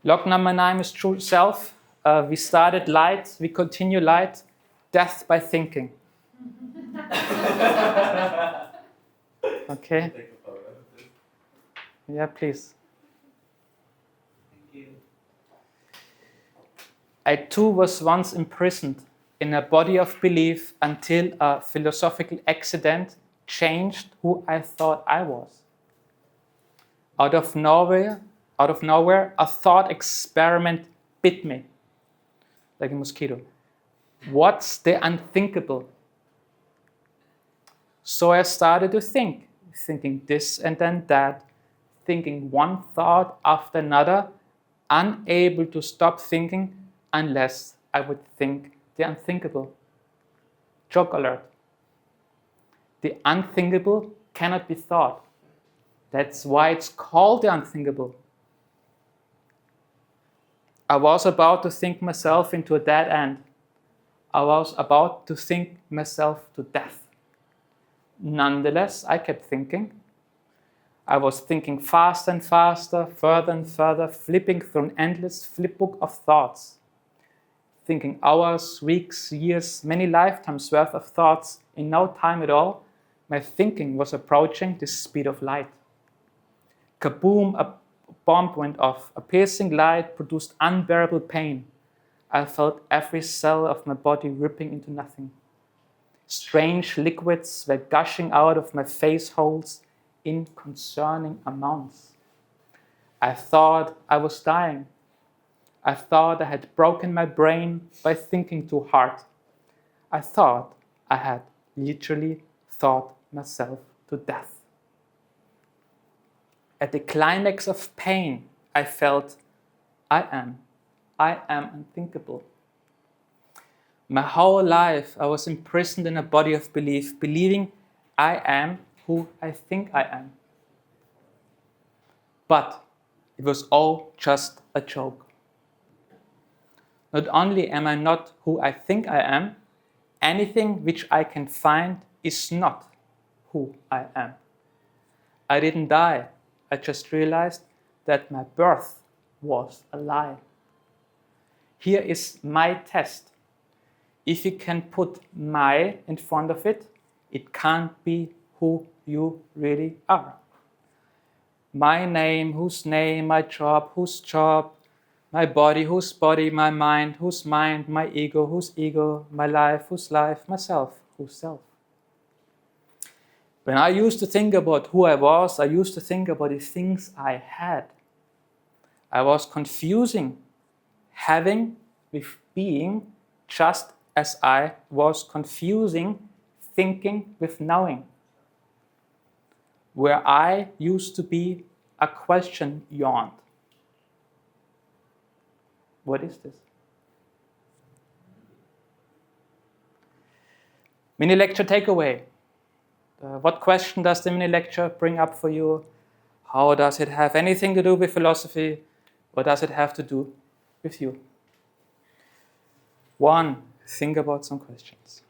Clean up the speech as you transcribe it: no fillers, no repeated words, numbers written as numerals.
Log number 9 is true self. We started light, we continue light, death by thinking. Okay? Yeah, please. Thank you. I too was once imprisoned in a body of belief until a philosophical accident changed who I thought I was. Out of nowhere, a thought experiment bit me like a mosquito. What's the unthinkable? So I started to thinking this and then that, thinking one thought after another, unable to stop thinking unless I would think the unthinkable. Joke alert. The unthinkable cannot be thought. That's why it's called the unthinkable. I was about to think myself into a dead end. I was about to think myself to death. Nonetheless, I kept thinking. I was thinking faster and faster, further and further, flipping through an endless flipbook of thoughts. Thinking hours, weeks, years, many lifetimes worth of thoughts in no time at all. My thinking was approaching the speed of light. Kaboom, a bomb went off. A piercing light produced unbearable pain. I felt every cell of my body ripping into nothing. Strange liquids were gushing out of my face holes in concerning amounts. I thought I was dying. I thought I had broken my brain by thinking too hard. I thought I had literally thought myself to death. At the climax of pain, I felt I am unthinkable. My whole life, I was imprisoned in a body of belief, believing I am who I think I am. But it was all just a joke. Not only am I not who I think I am, anything which I can find is not who I am. I didn't die. I just realized that my birth was a lie. Here is my test. If you can put my in front of it, it can't be who you really are. My name, whose name, my job, whose job, my body, whose body, my mind, whose mind, my ego, whose ego, my life, whose life, myself, whose self. When I used to think about who I was, I used to think about the things I had. I was confusing having with being, just as I was confusing thinking with knowing. Where I used to be, a question yawned. What is this? Mini lecture takeaway. What question does the mini lecture bring up for you? How does it have anything to do with philosophy? What does it have to do with you? 1, think about some questions.